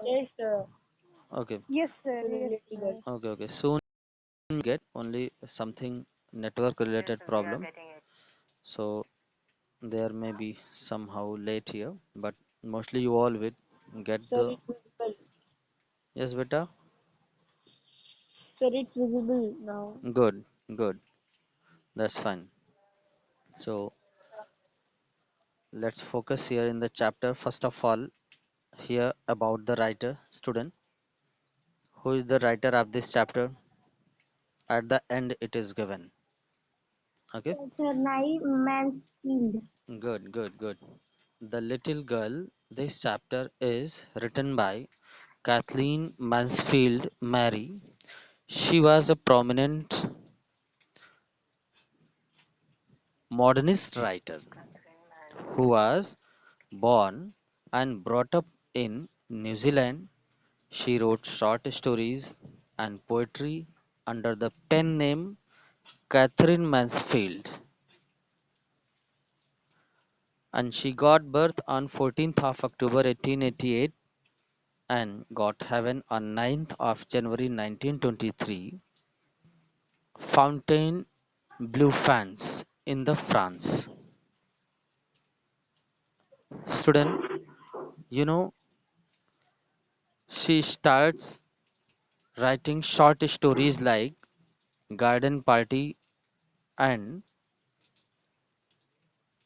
Yes, sir. Okay, Yes, sir. The Yes, little sir. girl. okay. Soon get only something network related problem. So there may be somehow late here, but mostly you all will get Sir, the. it's visible. Yes, beta. Sir, it's visible now. Good, good. That's fine. So let's focus here in the chapter. First of all, here about the writer student. Who is the writer of this chapter? At the end, it is given. Okay. Sir, Nye Mansfield. Good, good, good. The Little Girl, this chapter is written by Kathleen Mansfield Mary. She was a prominent modernist writer who was born and brought up in New Zealand. She wrote short stories and poetry under the pen name Catherine Mansfield, and she got birth on 14th of October 1888 and got heaven on 9th of January 1923, Fontainebleau, France, in the France. Student, you know, she starts writing short stories like Garden Party and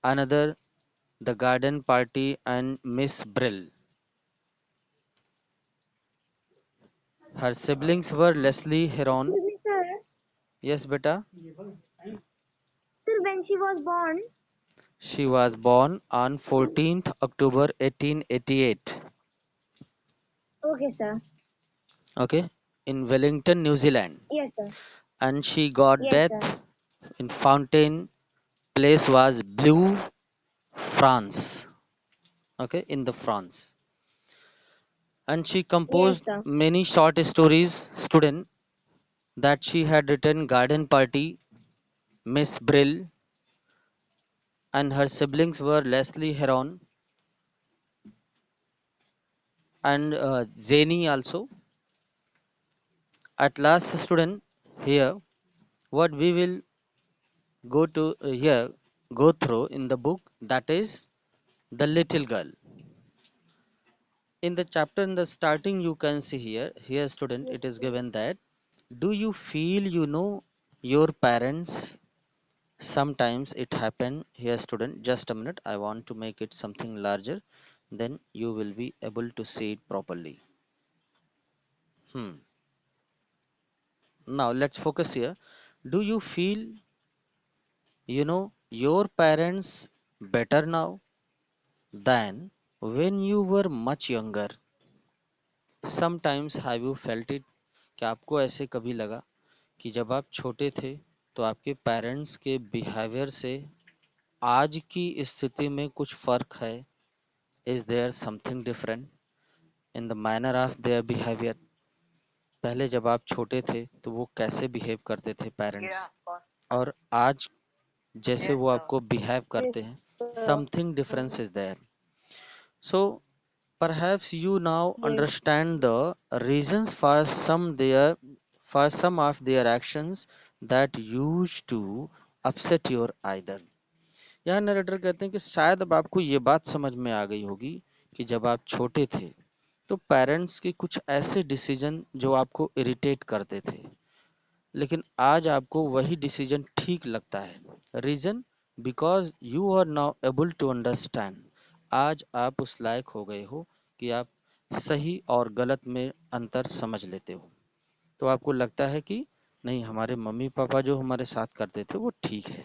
another The Garden Party and Miss Brill. Her siblings were Leslie Heron. Excuse me, sir. Yes, beta. Sir, when she was born, She was born on 14th October 1888. okay, sir. Okay, in Wellington, New Zealand, Yes, sir. and she got Yes, sir. death in Fountain Place was Blue, France. Okay, in the France, and she Yes, composed sir. many short stories. Student, that she had written Garden Party, Miss Brill, and her siblings were Leslie Heron and Zany also. At last, student, here what we will go to here go through in the book, that is the little girl. In the chapter in the starting, you can see here student, Yes, it is sir. given that, do you feel your parents? Sometimes it happen here student, just a minute, I want to make it something larger, then you will be able to see it properly. Now let's focus here. Do you feel your parents better now than when you were much younger? Sometimes have you felt it? क्या आपको ऐसे कभी लगा कि जब आप छोटे थे तो आपके पेरेंट्स के बिहेवियर से आज की स्थिति में कुछ फर्क है? Is there something different in the manner of their behaviour? पहले जब आप छोटे थे तो वो कैसे बिहेव करते थे पेरेंट्स, और आज जैसे वो आपको बिहेव करते Yes, हैं, sir. Something difference is there. So perhaps you now Yes. understand the reasons for some of their actions that used to upset your either. यहाँ नरेटर कहते हैं कि शायद अब आपको ये बात समझ में आ गई होगी कि जब आप छोटे थे तो पेरेंट्स के कुछ ऐसे डिसीजन जो आपको इरिटेट करते थे, लेकिन आज आपको वही डिसीजन ठीक लगता है. Reason, because you are now able to understand. आज आप उस लायक हो गए हो कि आप सही और गलत में अंतर समझ लेते हो. तो आपको लगता है कि नहीं, हमारे मम्मी पापा जो हमारे साथ करते थे वो ठीक है.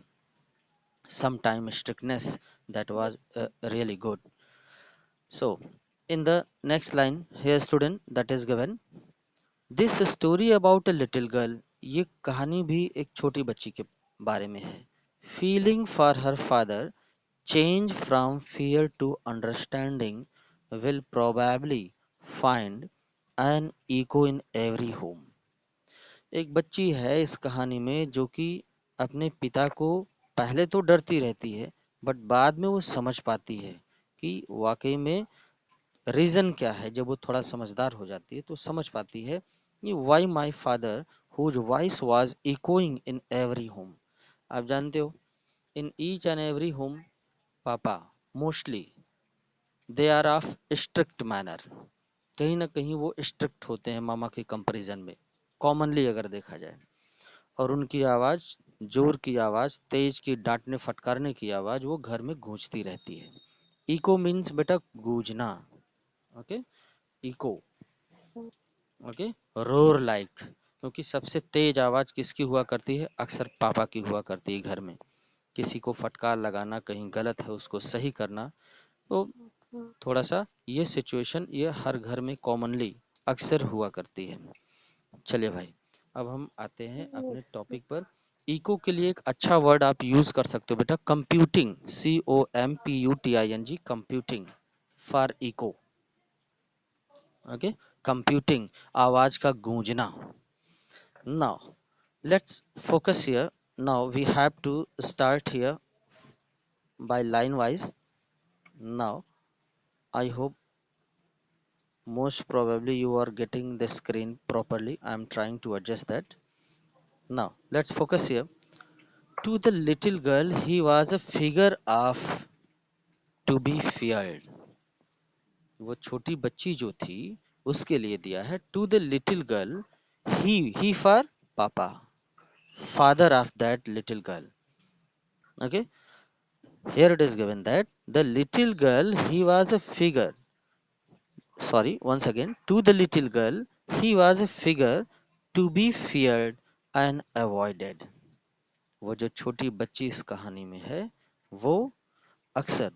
Some time strictness that was Yes. Really good. So in the next line here student, that is given, this story about a little girl, ये कहानी भी एक छोटी बच्ची के बारे में है. Feeling for her father change from fear to understanding will probably find an echo in every home. एक बच्ची है इस कहानी में जो कि अपने पिता को पहले तो डरती रहती है, बट बाद में वो समझ पाती है कि वाकई में रीजन क्या है, जब वो थोड़ा समझदार हो जाती है तो समझ पाती है कि why my father whose voice was echoing in every home. आप जानते हो in each and every home पापा mostly they are of strict manner, कहीं ना कहीं वो स्ट्रिक्ट होते हैं मामा के कंपैरिजन में, कॉमनली अगर देखा जाए। और उनकी आवाज, जोर की आवाज, तेज की डांटने फटकारने की आवाज वो घर में गूंजती रहती है। इको मीन्स बेटा गूंजना, okay, eco, So, okay, roar like, क्योंकि सबसे तेज आवाज किसकी हुआ करती है, अक्सर पापा की हुआ करती है घर में। किसी को फटकार लगाना, कहीं गलत है उसको सही करना, तो थोड़ा सा ये सिचुएशन ये हर घर में कॉमनली अक्सर हुआ करती है। चलिए भाई, अब हम आते हैं अपने yes. टॉपिक पर। इको के लिए एक अच्छा वर्ड आप यूज कर सकते हो बेटा, computing, COMPUTING, computing for echo, okay, computing, आवाज का गूंजना। Now let's focus here, now we have to start here by line wise. Now I hope most probably you are getting the screen properly. I am trying to adjust that. Now let's focus here. To the little girl he was a figure of to be feared. वो छोटी बच्ची जो थी उसके लिए दिया है to the little girl, he for papa, father of that little girl. Okay, here it is given that the little girl he was a figure, sorry, once again, to the little girl he was a figure to be feared and avoided. वो जो छोटी बच्ची इस कहानी में है वो अक्सर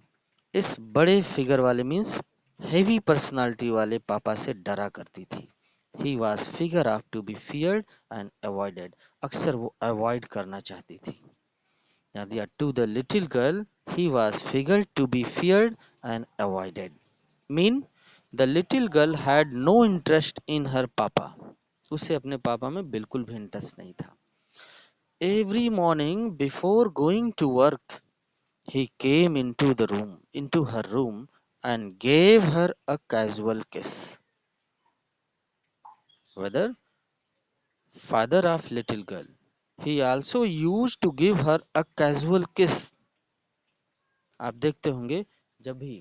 इस बड़े फिगर वाले मीन्स हेवी पर्सनालिटी वाले पापा से डरा करती थी। He was figure of to be feared and avoided, अक्सर वो अवॉइड करना चाहती थी। यहाँ दिया to the little girl he was figure to be feared and avoided, mean the little girl had no interest in her papa, उसे अपने पापा में बिल्कुल भी इंटरेस्ट नहीं था। Every morning before going to work he came into her room and gave her a casual kiss. Whether father of little girl, he also used to give her a casual kiss. आप देखते होंगे जब भी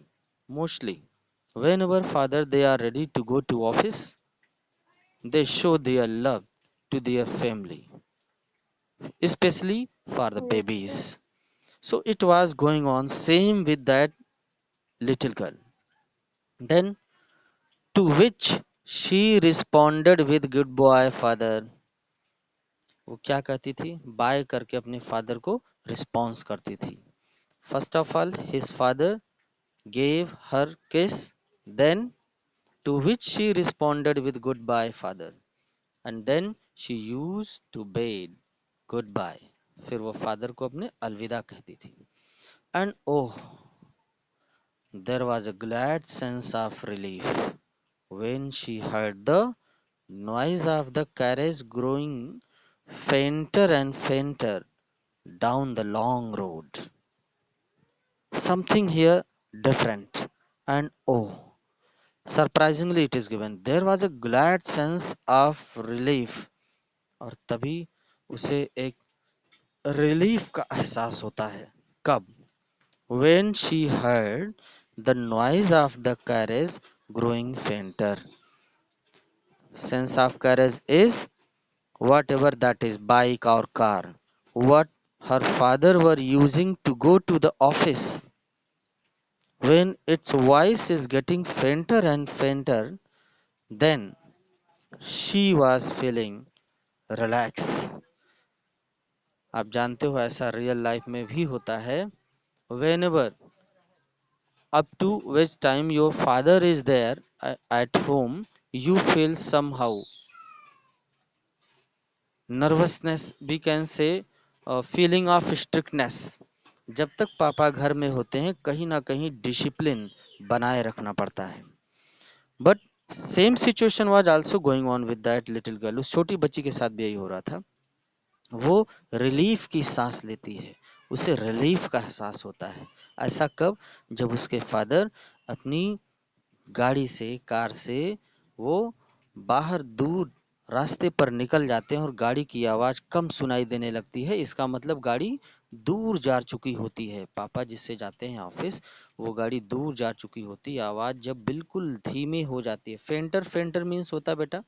mostly whenever father they are ready to go to office, they show their love to their family, especially for the Yes, sir. babies. So it was going on same with that little girl. Then to which she responded with good boy father. वो क्या कहती थी, bye करके अपने father को response करती थी। First of all his father gave her kiss, then to which she responded with good bye father, and then she use to bed good bye, फिर वो फादर को अपने अलविदा कहती थी। And oh, there was a glad sense of relief when she heard the noise of the carriage growing fainter and fainter down the long road. Something here different, and oh, surprisingly it is given. There was a glad sense of relief, और तभी उसे एक relief का एहसास होता है। कब? When she heard the noise of the carriage growing fainter. Sense of carriage is whatever that is, bike or car, what her father were using to go to the office. When its voice is getting fainter and fainter, then she was feeling relaxed. आप जानते हो ऐसा real life में भी होता है। Whenever up to which time your father is there at home, you feel somehow nervousness, we can say feeling of strictness. जब तक पापा घर में होते हैं कहीं ना कहीं डिसिप्लिन बनाए रखना पड़ता है। But same situation was also going on with that little girl, उस छोटी बच्ची के साथ भी यही हो रहा था। वो रिलीफ की सांस लेती है, उसे रिलीफ का एहसास होता है। ऐसा कब? जब उसके फादर अपनी गाड़ी से, कार से वो बाहर दूर रास्ते पर निकल जाते हैं और गाड़ी की आवाज कम सुनाई देने लगती है। इसका मतलब गाड़ी दूर जा चुकी होती है। पापा जिससे जाते हैं ऑफिस, वो गाड़ी दूर जा चुकी होती है। आवाज जब बिल्कुल धीमी हो जाती है। फेंटर, फेंटर मीन्स होता है बेटा,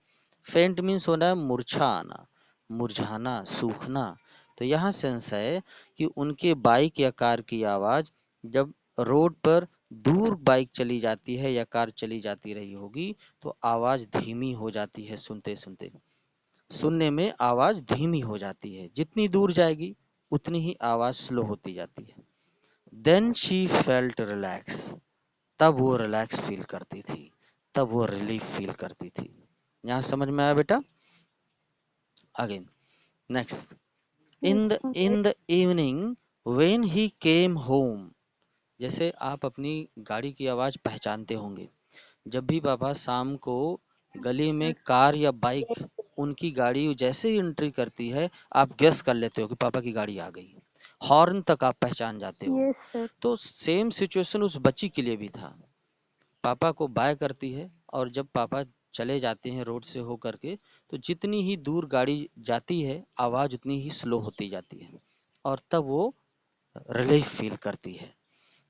फेंट मीन्स होना है मुरझाना, मुरझाना, सूखना। तो यहाँ सेंस है कि उनके बाइक या कार की आवाज जब रोड पर दूर बाइक चली जाती है या कार चली जाती रही होगी तो आवाज धीमी हो जाती है। सुनते सुनते सुनने में आवाज धीमी हो जाती है। जितनी दूर जाएगी उतनी ही आवाज स्लो होती जाती है। देन शी फेल्ट रिलैक्स, तब वो रिलैक्स फील करती थी, तब वो रिलीफ फील करती थी। यहाँ समझ में आया बेटा? Again next, Yes, in the evening when he came home. जैसे आप अपनी गाड़ी की आवाज पहचानते होंगे। जब भी पापा शाम को गली में कार या बाइक, उनकी गाड़ी जैसे ही एंट्री करती है, आप गेस कर लेते हो कि पापा की गाड़ी आ गई। हॉर्न तक आप पहचान जाते हो। yes, sir. तो सेम सिचुएशन उस बच्ची के लिए भी था। पापा को बाय करती है और जब पापा चले जाते हैं रोड से हो करके, तो जितनी ही दूर गाड़ी जाती है आवाज उतनी ही स्लो होती जाती है और तब वो रिलीफ फील करती है।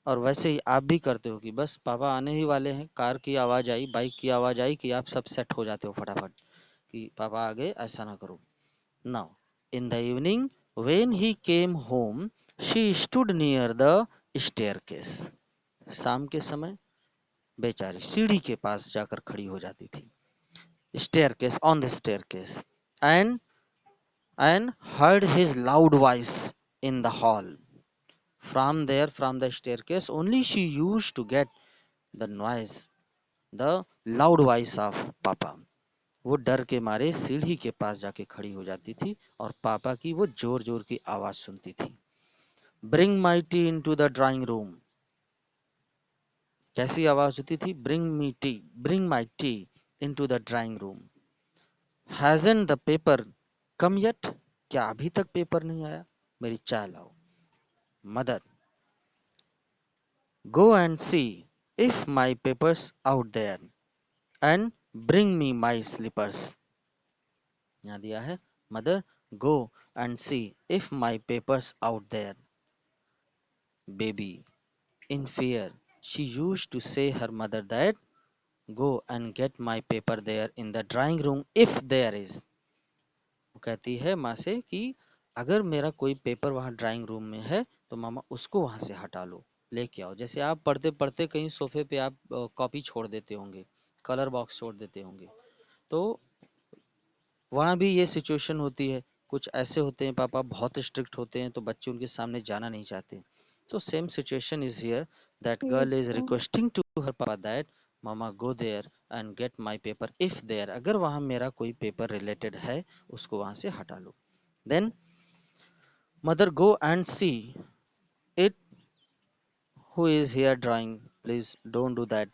और वैसे ही आप भी करते हो कि बस पापा आने ही वाले हैं, कार की आवाज आई, बाइक की आवाज आई कि आप सब सेट हो जाते हो फटाफट कि पापा आ गए, ऐसा ना करो। Now in the evening when he came home she stood near the staircase. शाम के समय बेचारी सीढ़ी के पास जाकर खड़ी हो जाती थी। Staircase, on the staircase, and and heard his loud voice in the hall. From there, from the staircase, only she used to get the noise, the loud voice of पापा। वो डर के मारे सीढ़ी के पास जाके खड़ी हो जाती थी और पापा की वो जोर जोर की आवाज सुनती थी। Bring my tea in to the drawing room. कैसी आवाज होती थी? Bring me tea, bring my tea in to the drawing room. Hasn't the paper come yet. क्या अभी तक पेपर नहीं आया? मेरी चाय लाओ। Mother, go and see if my papers out there and bring me my slippers. यहाँ दिया है, mother go and see if my papers out there. Baby in fear she used to से her mother that go and get my paper there in the drawing room if there is। वो कहती है माँ से कि अगर मेरा कोई पेपर वहाँ ड्राइंग रूम में है तो मामा उसको वहाँ से हटा लो, लेके आओ। जैसे आप पढ़ते पढ़ते कहीं सोफे पे आप कॉपी छोड़ देते होंगे, कलर बॉक्स छोड़ देते होंगे, तो वहाँ भी ये सिचुएशन होती है। कुछ ऐसे होते हैं पापा बहुत स्ट्रिक्ट होते हैं तो बच्चे उनके सामने जाना नहीं चाहते। So same situation is here, that girl Yes, is sir. requesting to her papa that mama go there and get my paper if there, अगर वहाँ मेरा कोई पेपर रिलेटेड है उसको वहाँ से हटा लो। Then mother go and see it, who is here drawing, please don't do that,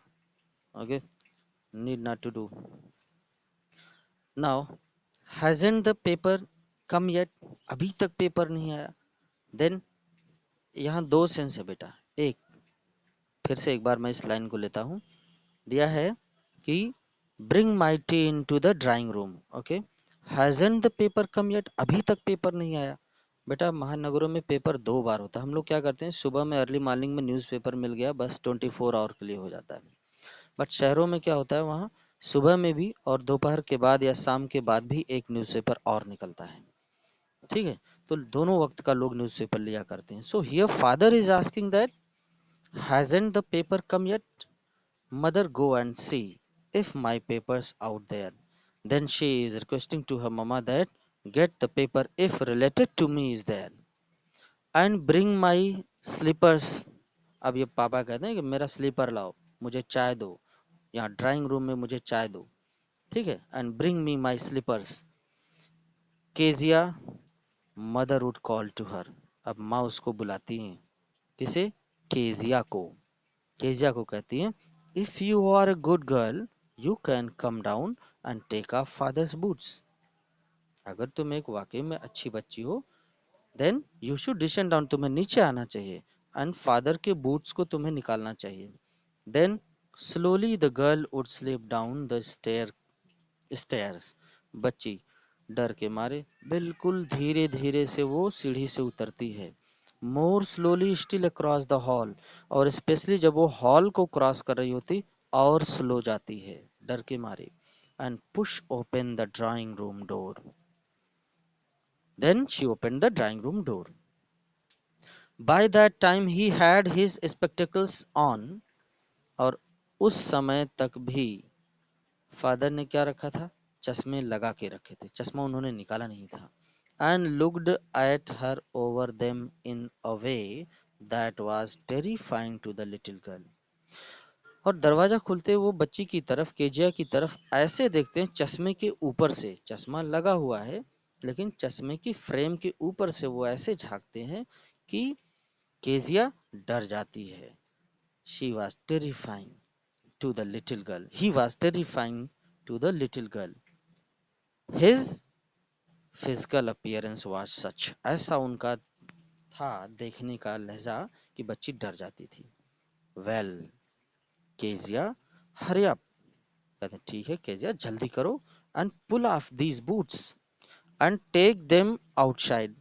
okay, need not to do। Now hasn't the paper come yet, अभी तक पेपर नहीं आया। Then यहाँ दो सेंस है बेटा। एक, फिर से एक बार मैं इस लाइन को लेता हूँ। दिया है कि bring my tea in to the drawing room, okay, hasn't the paper come yet, अभी तक पेपर नहीं आया। बेटा महानगरों में पेपर दो बार होता है। हम लोग क्या करते हैं, सुबह में अर्ली मॉर्निंग में न्यूज़पेपर मिल गया, बस 24 आवर के लिए हो जाता है। बट शहरों में क्या होता है, वहाँ सुबह में भी और दोपहर के बाद या शाम के बाद भी एक न्यूज़पेपर और निकलता है। ठीक है, तो दोनों वक्त का लोग न्यूज़पेपर लिया करते हैं। So here father is asking that hasn't the paper come yet, mother go and see if my papers out there। Then she is requesting to her mama that get the paper if related to me is there and bring my slippers। अब ये पापा कहते हैं कि मेरा sleeper लाओ, मुझे चाय दो, यहाँ ड्राइंग रूम में मुझे चाय दो। ठीक है, and bring me my slippers. Kezia mother would call to her. अब माँ उसको बुलाती हैं, किसे? केजिया को। केजिया को कहती है, if you are a good girl you can come down and take off father's boots. अगर तुम एक वाकई में अच्छी बच्ची हो then you should descend down, तुम्हें नीचे आना चाहिए, एंड फादर के बूट्स को तुम्हें निकालना चाहिए। Then Slowly the girl would slip down the stairs. बच्ची डर के मारे बिल्कुल धीरे धीरे से वो सीढ़ी से उतरती है. More slowly still across the hall, और स्पेशली जब वो हॉल को क्रॉस कर रही होती और स्लो जाती है डर के मारे. And push open the drawing room door. Then she opened the drawing room door. By that time he had his spectacles on, और उस समय तक भी फादर ने क्या रखा था? चश्मे लगा के रखे थे. चश्मा उन्होंने निकाला नहीं था. And looked at her over them in a way that was terrifying to the little girl. और दरवाजा खुलते वो बच्ची की तरफ, केजिया की तरफ ऐसे देखते हैं चश्मे के ऊपर से. चश्मा लगा हुआ है लेकिन चश्मे की फ्रेम के ऊपर से वो ऐसे झांकते हैं कि केजिया डर जाती है. She was terrifying to the little girl. He was terrifying to the little girl. His physical appearance was such. ऐसा उनका था देखने का लहजा कि बच्ची डर जाती थी. Well, Kezia, hurry up. कहते हैं ठीक है केजिया जल्दी करो. And pull off these boots and take them outside.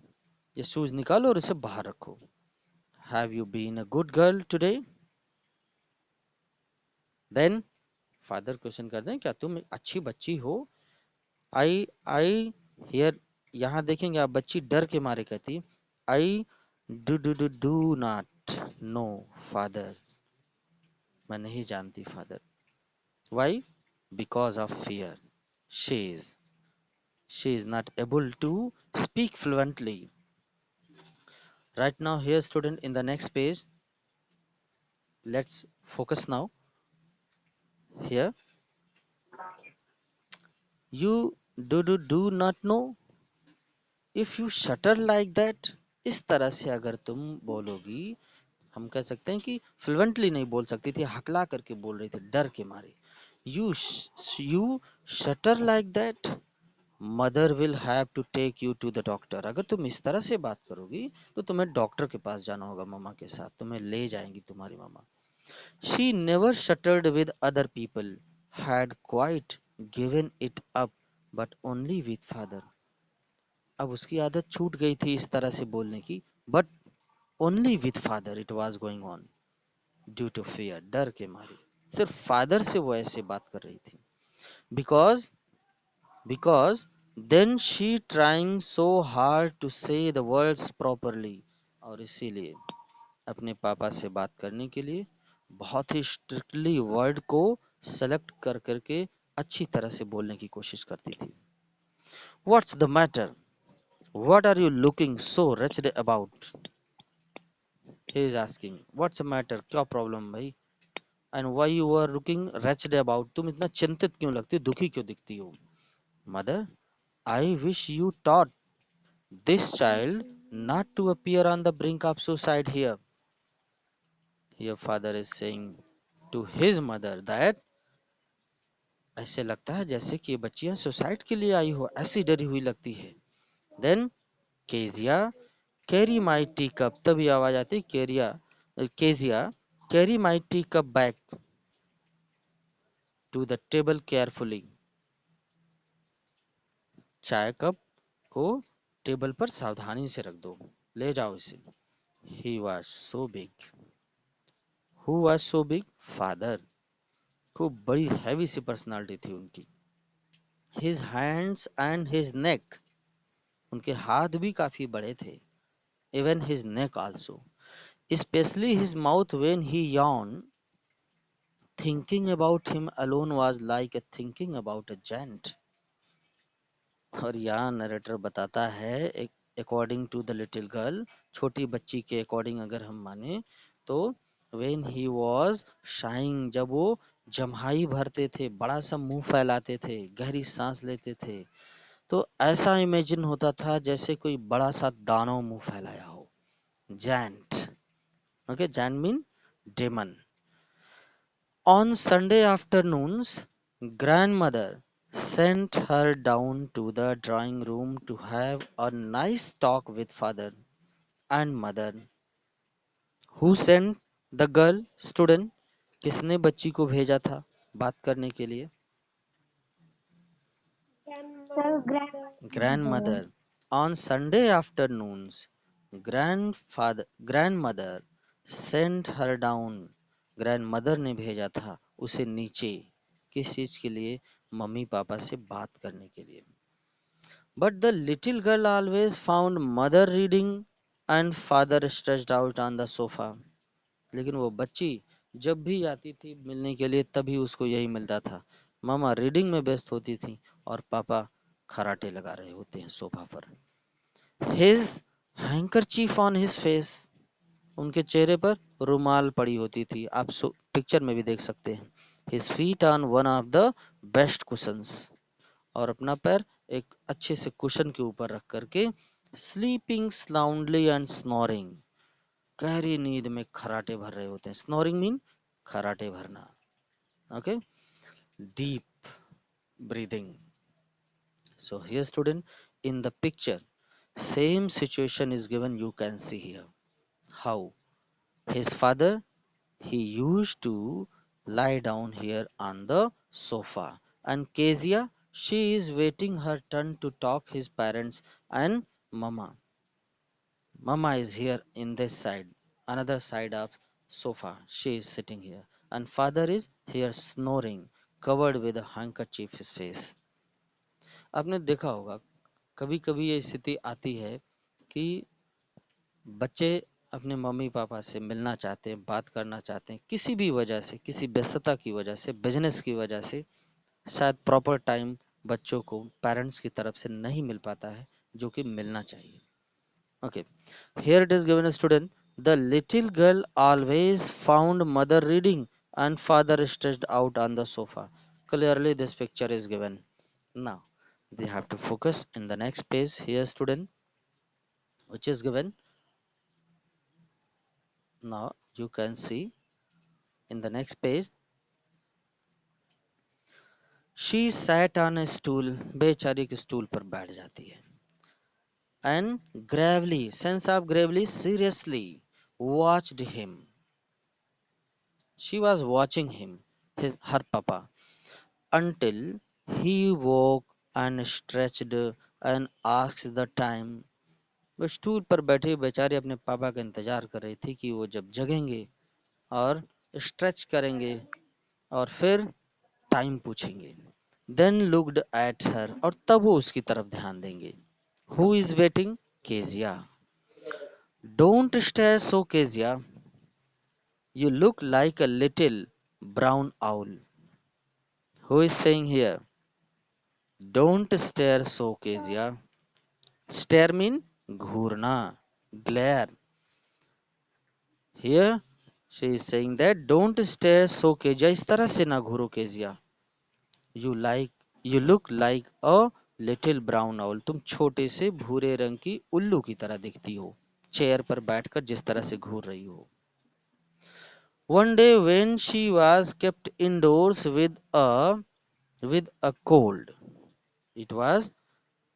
ये शूज निकालो और इसे बाहर रखो. Have you been a good girl today? Then father question करते हैं क्या तुम एक अच्छी बच्ची हो? आई हियर, यहाँ देखेंगे आप बच्ची डर के मारे कहती I do not know father. मैं नहीं जानती father. Why? Because of fear. She is not able to speak fluently. Right now here student in the next page. Let's focus now here. You do not know if you shudder like that. इस तरह से अगर तुम बोलोगी, हम कह सकते हैं कि फ्लुएंटली नहीं बोल सकती थी, हकला करके बोल रही थी डर के मारे. You shudder like that. Mother will have to take you to the doctor. अगर तुम इस तरह से बात करोगी तो तुम्हें डॉक्टर के पास जाना होगा मम्मा के साथ. तुम्हें ले जाएंगी तुम्हारी मम्मा. She never shuddered with other people, had quite given it up, but only with father. अब उसकी आदत छूट गई थी इस तरह से बोलने की, but only with father it was going on due to fear. डर के मारे सिर्फ फादर से वो ऐसे बात कर रही थी. Because then she trying so hard to say the words properly. और इसीलिए अपने पापा से बात करने के लिए बहुत ही स्ट्रिक्टली वर्ड को सेलेक्ट कर करके अच्छी तरह से बोलने की कोशिश करती थी. What's the matter? What are you looking so wretched about? He is asking. What's the matter? क्या प्रॉब्लम भाई? And why you are looking wretched about? तुम इतना चिंतित क्यों लगती हो, दुखी क्यों दिखती हो? Mother, I wish you taught this child not to appear on the brink of suicide here. Your father is saying to his mother that ऐसे लगता है जैसे कि ये बच्चियां सुसाइड के लिए आई हो, ऐसी डरी हुई लगती है. Then Kezia carry my tea cup. तभी आवाज आती Kezia carry my tea cup back to the table carefully. चाय कप को टेबल पर सावधानी से रख दो, ले जाओ इसे. He was so big. Who was so big? Father. खूब बड़ी हैवी सी पर्सनालिटी थी उनकी. His hands and his neck. उनके हाथ भी काफी बड़े थे. Even his neck also. Specially his mouth when he yawned. Thinking about him alone was like a thinking about a giant. और यहाँ नरेटर बताता है according to the little girl, छोटी बच्ची के अकॉर्डिंग अगर हम माने तो व्हेन ही वाज शाइंग, जब वो जम्हाई भरते थे, बड़ा सा मुंह फैलाते थे, गहरी सांस लेते थे, तो ऐसा इमेजिन होता था जैसे कोई बड़ा सा दानव मुंह फैलाया हो. Giant. Okay, giant mean demon. On Sunday afternoons, grandmother sent her down to the drawing room to have a nice talk with father and mother. Who sent the girl? Student. किसने बच्ची को भेजा था बात करने के लिए? Sir, Grandmother. On Sunday afternoons, grandmother sent her down. Grandmother ने भेजा था उसे नीचे, किस चीज के लिए? मम्मी पापा से बात करने के लिए. But the little girl always found mother reading and father stretched out on the sofa. लेकिन वो बच्ची जब भी आती थी मिलने के लिए तभी उसको यही मिलता था, मामा रीडिंग में व्यस्त होती थी और पापा खराटे लगा रहे होते हैं सोफा पर. His handkerchief on his face. उनके चेहरे पर रुमाल पड़ी होती थी, आप पिक्चर में भी देख सकते हैं. His feet on one of the best cushions. और अपना पैर एक अच्छे से कुशन के ऊपर रख करके स्लीपिंग साउंडली एंड स्नोरिंग, गहरी नींद में खराटे भर रहे होते हैं. स्नोरिंग मीन खराटे भरना. Okay, deep breathing. So here student, in the picture same situation is given. You can see here how his father, he used to lie down here on the sofa, and Kezia, she is waiting her turn to talk his parents, and mama is here in this side, another side of sofa, she is sitting here, and father is here snoring, covered with a handkerchief his face. आपने देखा होगा कभी कभी ये स्थिति आती है कि बच्चे अपने मम्मी पापा से मिलना चाहते हैं, बात करना चाहते हैं, किसी भी वजह से, किसी व्यस्तता की वजह से, बिजनेस की वजह से शायद प्रॉपर टाइम बच्चों को पेरेंट्स की तरफ से नहीं मिल पाता है जो कि मिलना चाहिए. Okay, here it is given a student, the little girl always found mother reading and father stretched out on the sofa. Clearly this picture is given. Now they have to focus in the next page here student, which is given. Now you can see in the next page, she sat on a stool, बेचारी के stool पर बैठ जाती है, and gravely, sense of gravely, seriously watched him. She was watching him, her papa, until he woke and stretched and asked the time. वो stool पर बैठे बेचारे अपने पापा का इंतजार कर रही थी कि वो जब जगेंगे और स्ट्रेच करेंगे और फिर टाइम पूछेंगे. देन लुक्ड एट हर, और तब वो उसकी तरफ ध्यान देंगे. Who is waiting? Kezia. Don't stare so Kezia, you look like a little brown owl. Who is saying here? Don't stare so Kezia. Stare mean घूरना, glare. Here she is saying that don't stare so Kezia, इस तरह से ना घूरो केजिया. You look like a little brown owl, तुम छोटे से भूरे रंग की उल्लू की तरह दिखती हो, चेयर पर बैठकर जिस तरह से घूर रही हो. One day when she was kept indoors with a cold, it was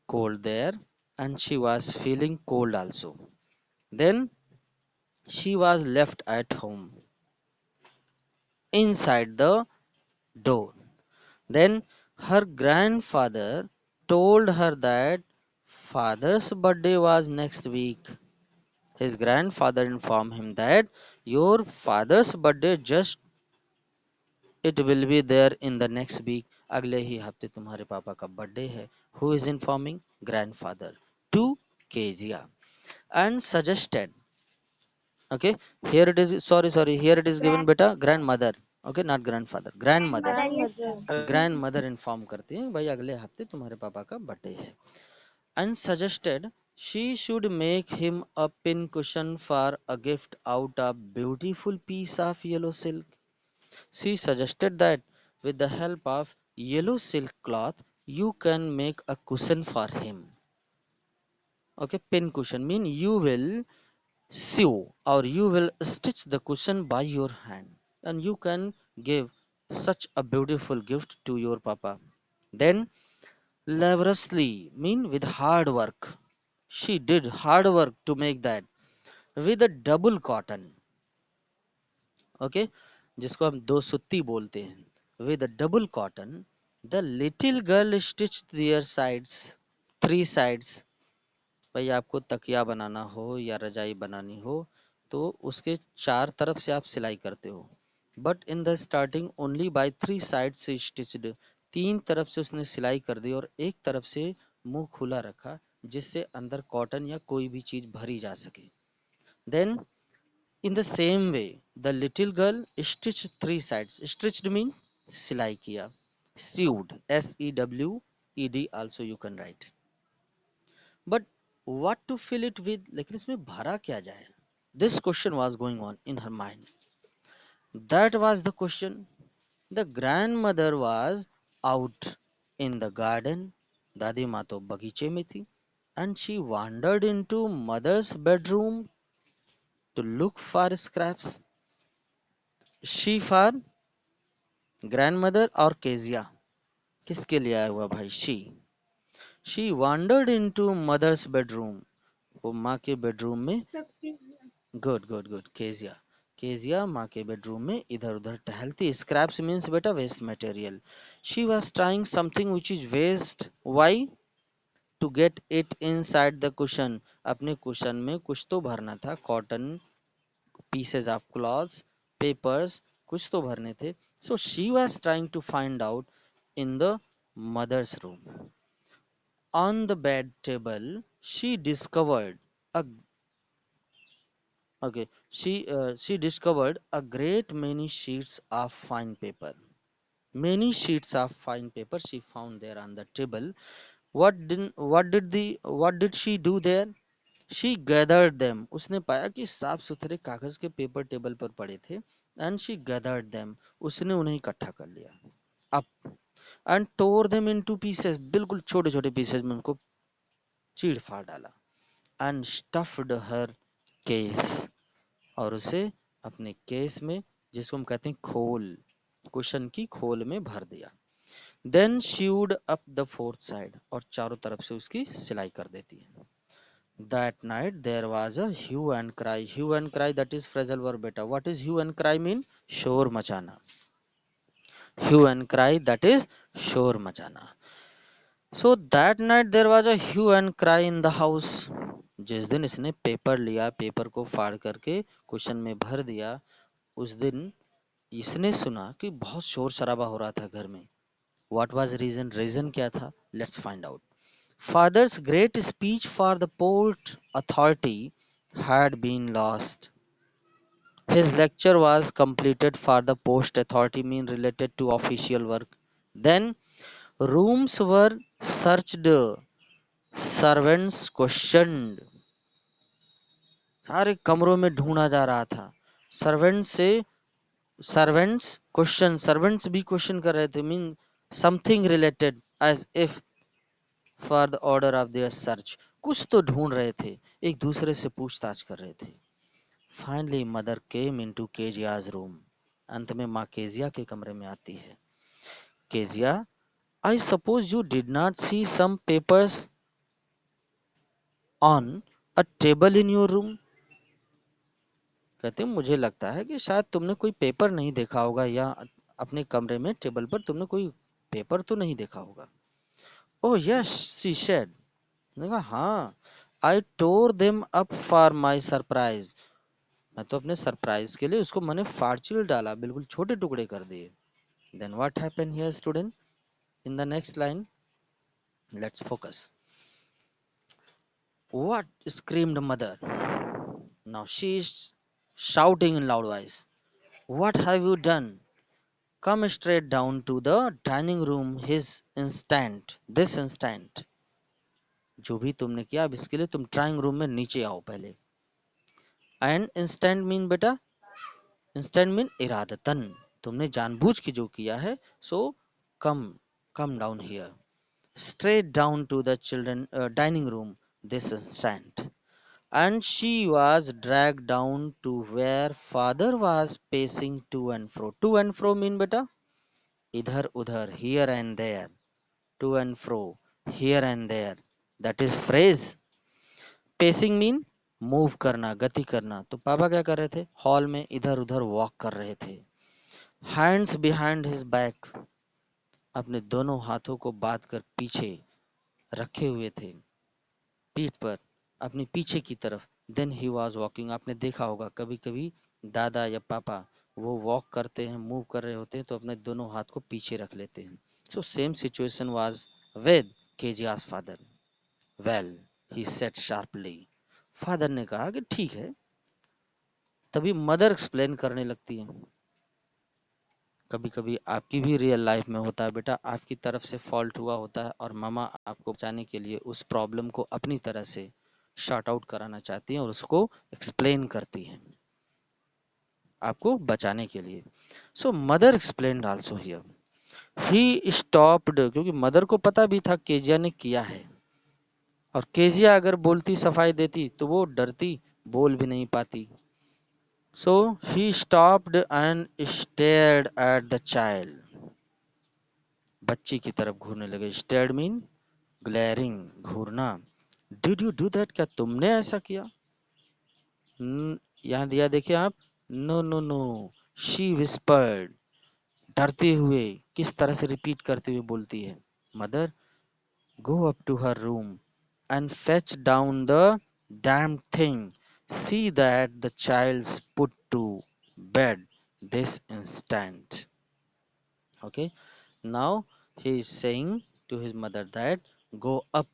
cold there and she was feeling cold also. Then she was left at home inside the door. Then her grandfather told her that father's birthday was next week. His grandfather informed him that your father's birthday just it will be there in the next week. अगले ही हफ्ते तुम्हारे पापा का birthday है. Who is informing? Grandfather to Kezia and suggested. Okay, here it is. Sorry. Here it is given beta grandmother. Okay, not grandfather. Grandmother. Grandmother. Grandmother inform करती है भाई अगले हफ्ते तुम्हारे पापा का बर्थडे है. And suggested she should make him a pin cushion for a gift out of beautiful piece of yellow silk. She suggested that with the help of yellow silk cloth you can make a cushion for him. Okay, pin cushion mean you will sew or you will stitch the cushion by your hand and you can give such a beautiful gift to your papa. Then laboriously mean with hard work. She did hard work to make that with a double cotton. Okay, जिसको हम दो सुत्ती बोलते हैं, with a double cotton, the little girl stitched their sides, three sides. भाई आपको तकिया बनाना हो या रजाई बनानी हो तो उसके चार तरफ से आप सिलाई करते हो, but in the starting only by three side से स्टिच्ड, तीन तरफ से उसने सिलाई कर दी और एक तरफ से मुंह खुला रखा जिससे अंदर कॉटन या कोई भी चीज भरी जा सके। Then in the same way the little girl stitch three sides, stitched mean सिलाई किया, sewed SEWED also you can write, but what to fill it with, लेकिन इसमें भरा क्या जाए, this question was going on in her mind. That was the question. The grandmother was out in the garden, दादी माँ तो बगीचे में थी, and she wandered into mother's bedroom to look for scraps. She for grandmother और Kezia किसके लिए आया हुआ भाई, she wandered into mother's bedroom, वो माँ के बेडरूम में, good good good, Kezia, Kezia माँ के बेडरूम में इधर उधर टहलती, स्क्रैप्स मीन्स बेटा waste material, she was trying something which is waste, why, to get it inside the cushion, अपने कुशन में कुछ तो भरना था, cotton, pieces of clothes, papers, कुछ तो भरने थे, so she was trying to find out in the mother's room. On the bed table, she discovered a okay. She discovered a great many sheets of fine paper. Many sheets of fine paper she found there on the table. What did she do there? She gathered them. उसने पाया कि साफ सुथरे कागज के paper table पर पड़े थे. And she gathered them. उसने उन्हें इकट्ठा कर लिया. Up and tore them into pieces. बिल्कुल छोटे छोटे पीसेज में उनको चीड़ फाड़ डाला. And stuffed her case, और उसे अपने केस में, जिसको हम कहते हैं खोल, कुशन की खोल में भर दिया. Then sewed up the fourth side, और चारों तरफ से उसकी सिलाई कर देती है. That night there was a hue and cry. Hue and cry, that is phrasal verb beta. What is hue and cry mean? शोर मचाना. Hue and cry, that is शोर मचाना. So that night there was a hue and cry in the house. जिस दिन इसने paper लिया, paper को फाड़ करके cushion में भर दिया, उस दिन इसने सुना कि बहुत शोर शराबा हो रहा था घर में. What was reason? Reason क्या था? Let's find out. Father's great speech for the port authority had been lost. His lecture was completed for the post authority, mean related to official work. Then rooms were searched, servants questioned. सारे कमरों में ढूंढा जा रहा था. Servants question, servants भी question कर रहे थे, mean something related as if for the order of their search, कुछ तो ढूंढ रहे थे, एक दूसरे से पूछताछ कर रहे थे. Finally mother came into Kezia's room. अंत में माँ केजिया के कमरे में आती है. Kezia, I suppose you did not see some papers on a table in your room. कहते हैं मुझे लगता है कि शायद तुमने कोई पेपर नहीं देखा होगा, या अपने कमरे में टेबल पर तुमने कोई पेपर तो नहीं देखा होगा. Oh yes, she said. ने कहा हाँ, I tore them up for my surprise. मैं तो अपने सरप्राइज के लिए उसको मैंने फाड़चील डाला, बिल्कुल छोटे टुकड़े कर दिए. Then what happen here student in the next line, let's focus. What screamed mother? Now she is shouting in loud voice. What have you done? Come straight down to the dining room this instant. जो भी तुमने किया, अब इसके लिए तुम drawing room में नीचे आओ पहले. एंड इंस्टेंट मीन बेटा, इंस्टेंट मीन इरादतन, तुमने जानबूझ के जो किया है, so come down here. Straight down to the children dining room this instant. And she was dragged down to where father was pacing to and fro. To and fro mean beta idhar udhar, here and there. To and fro, here and there, that is phrase. Pacing mean move करना, गति करना. तो पापा क्या कर रहे थे, hall में इधर उधर वॉक कर रहे थे. हैंड्स बिहाइंड हिज बैक, अपने दोनों हाथों को बांध कर पीछे रखे हुए थे, पीठ पर, अपनी पीछे की तरफ। देन ही वॉज वॉकिंग, आपने देखा होगा कभी कभी दादा या पापा वो वॉक करते हैं, मूव कर रहे होते हैं तो अपने दोनों हाथ को पीछे रख लेते हैं। So same situation was with Kezia's father. Well, he said sharply, father ने कहा कि ठीक है। तभी मदर एक्सप्लेन करने लगती है, कभी कभी आपकी भी रियल लाइफ में होता है बेटा, आपकी तरफ से फॉल्ट हुआ होता है और मामा आपको बचाने के लिए उस प्रॉब्लम को अपनी तरह से शॉर्ट आउट कराना चाहती हैं और उसको एक्सप्लेन करती हैं आपको बचाने के लिए। So mother explained also here, he stopped, क्योंकि मदर को पता भी था केजिया ने किया है, और केजिया अगर बोलती सफाई देती तो वो डरती, बोल भी नहीं पाती। So he stopped and stared at the child, बच्ची की तरफ घूरने लगे। स्टेयर्ड मीन ग्लेरिंग, घूरना। डिड यू डू दैट, क्या तुमने ऐसा किया? यहाँ दिया देखिए आप, no no no, she whispered, डरते हुए, किस तरह से रिपीट करते हुए बोलती है mother, go up to her room and fetch down the damn thing, see that the child's put to bed this instant. Okay, now he is saying to his mother that go up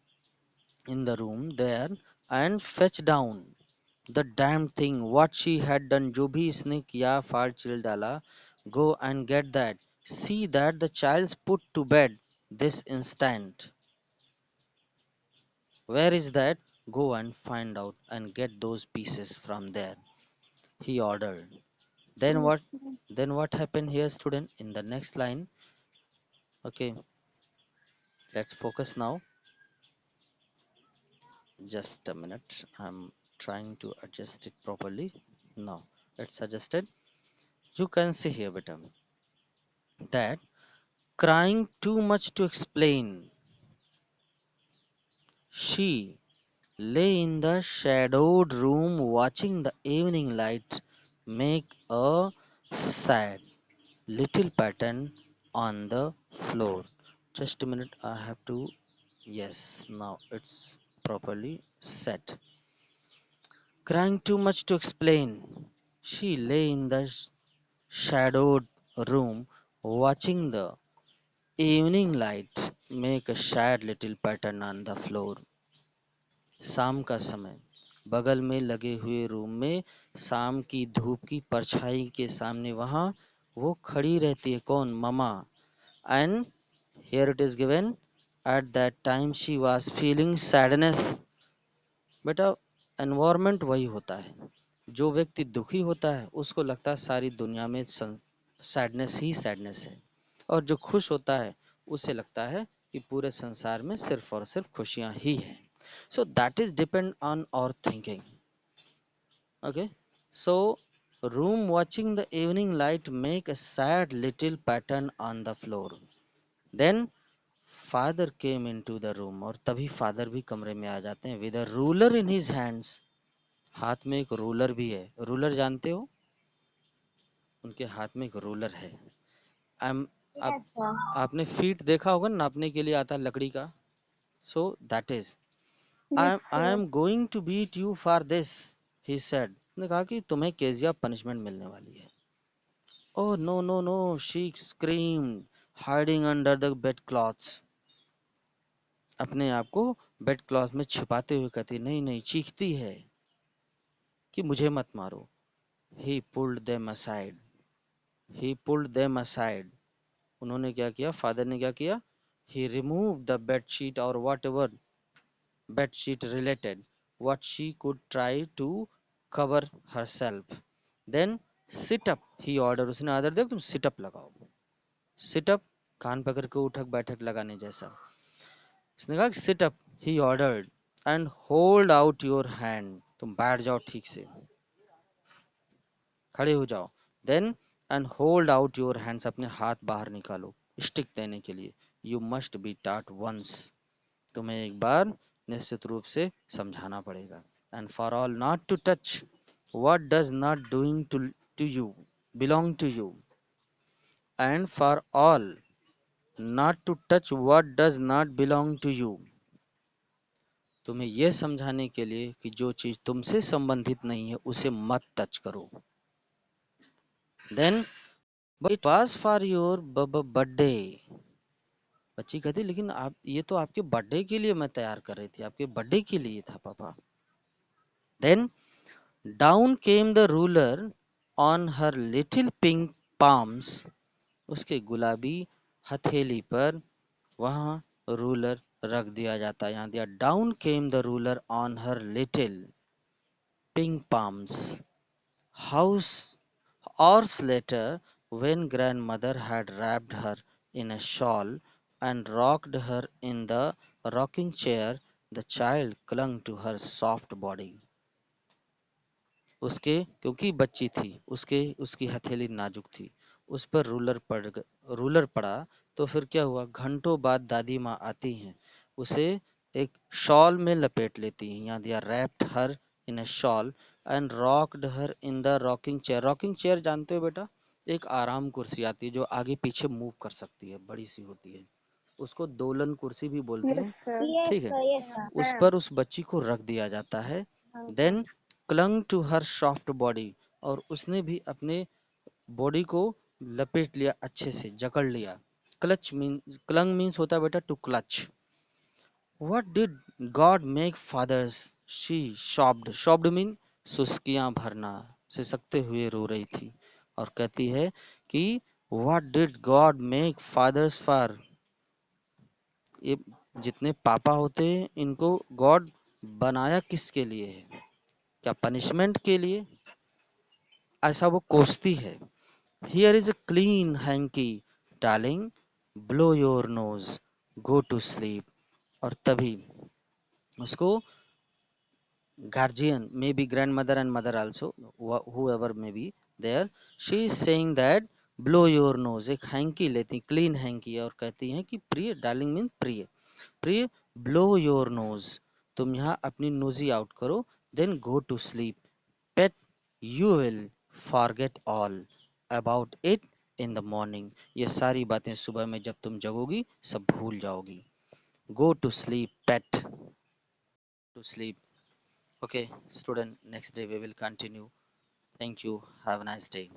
in the room there and fetch down the damn thing what she had done, जो भी इसने किया, फाड़ chill डाला, go and get that, see that the child's put to bed this instant, where is that, go and find out and get those pieces from there, he ordered. Then what, Yes, sir. then what happened here student in the next line? Okay, let's focus now. Just a minute, I'm trying to adjust it properly. Now it's adjusted. You can see here better that crying too much to explain, she lay in the shadowed room watching the evening light make a sad little pattern on the floor. Just a minute, I have to, yes, now it's properly set. Crying too much to explain, she lay in the shadowed room watching the evening light make a sad little pattern on the floor. शाम का समय, बगल में लगे हुए room में शाम की धूप की परछाई के सामने वहां वो खड़ी रहती है, कौन, mama. And here it is given at that time she was feeling sadness. बेटा एनवायरमेंट वही होता है, जो व्यक्ति दुखी होता है उसको लगता है सारी दुनिया में सैडनेस ही सैडनेस है, और जो खुश होता है उसे लगता है कि पूरे संसार में सिर्फ और सिर्फ खुशियां ही है। So that is depend on our thinking. Okay, so room watching the evening light make a sad little pattern on the floor. Then father came into the room, और तभी फादर भी कमरे में आ जाते हैं with a ruler in his hands, हाथ में एक रूलर भी है। रूलर जानते हो, उनके हाथ में एक रूलर है। I'm, आप Yes, sir. आपने फीट देखा होगा, नापने के लिए आता है लकड़ी का। So that is, Yes, I sir. Am going to beat you for this, he said, ने कहा कि तुम्हें केजिया पनिशमेंट मिलने वाली है। Oh no no no, she screamed hiding under the bed clothes, अपने आप को बेड क्लॉथ में छिपाते हुए कहती, नहीं नहीं, चीखती है कि मुझे मत मारो। ही पुल्ड देम असाइड, ही पुल्ड देम असाइड, उन्होंने क्या किया, फादर ने क्या किया, he removed the bed sheet or whatever bed sheet related what she could try to cover herself. Then sit up, he ordered, उसने आर्डर दिया तुम सिट अप लगाओ। सिट अप, कान पकड़ के उठक बैठक लगाने जैसा। उसने कहा sit up, he ordered, and hold out your hand, तुम बैठ जाओ ठीक से, खड़े हो जाओ। Then and hold out your hands, अपने हाथ बाहर निकालो स्टिक देने के लिए। You must be taught once, तुम्हें एक बार निश्चित रूप से समझाना पड़ेगा। And for all not to touch what does not doing to you belong to you, and for all, not to touch what does not belong to you. तुम्हें यह समझाने के लिए कि जो चीज तुमसे संबंधित नहीं है उसे मत टच करो. Then it was for your birthday. बच्ची कहती लेकिन आप ये तो आपके बर्थडे के लिए मैं तैयार कर रही थी, आपके बर्थडे के लिए था पापा. Then down came the ruler on her little pink palms. उसके गुलाबी हथेली पर वहाँ रूलर रख दिया जाता है. यहाँ दिया down came the ruler on her little pink palms. House hours later, when grandmother had wrapped her in a shawl and rocked her in the rocking chair, the child clung to her soft body. उसके क्योंकि बच्ची थी, उसकी हथेली नाजुक थी, उस पर रूलर पड़ा. तो फिर क्या हुआ, घंटों बाद दादी माँ आती हैं, उसे एक शॉल में लपेट लेती हैं. यहाँ दिया wrapped her in a shawl and rocked her in the rocking chair. Rocking chair जानते हो बेटा, एक आराम कुर्सी आती है जो आगे पीछे मूव कर सकती है, बड़ी सी होती है, उसको दोलन कुर्सी भी बोलते हैं. Yes, sir. ठीक है, Yes, sir. उस पर उस बच्ची को रख दिया जाता है. Then clung to her soft body, और उसने भी अपने बॉडी को लपेट लिया, अच्छे से जकड़ लिया. क्लंग मीन्स होता है बेटा to clutch. What did God make fathers, she sobbed mean सुस्कियां भरना, सिसकते हुए रो रही थी और कहती है कि what did God make fathers for, ये जितने पापा होते हैं इनको गॉड बनाया किसके लिए है, क्या पनिशमेंट के लिए, ऐसा वो कोसती है. Here is a clean hanky darling, blow your nose, go to sleep. और तभी उसको guardian, maybe grandmother and mother also, whoever may be there, she is saying that blow your nose. एक हैंकी लेती, क्लीन हैंकी, और कहती हैं कि प्रिय, डार्लिंग मीन प्रिय, प्रिय ब्लो योर नोज, तुम यहाँ अपनी नोजी आउट करो. Then go to sleep pet, you will forget all about it in the morning. ये सारी बातें सुबह में जब तुम जगोगी सब भूल जाओगी. Go to sleep pet, to sleep. Okay, student, next day we will continue. Thank you. Have a nice day.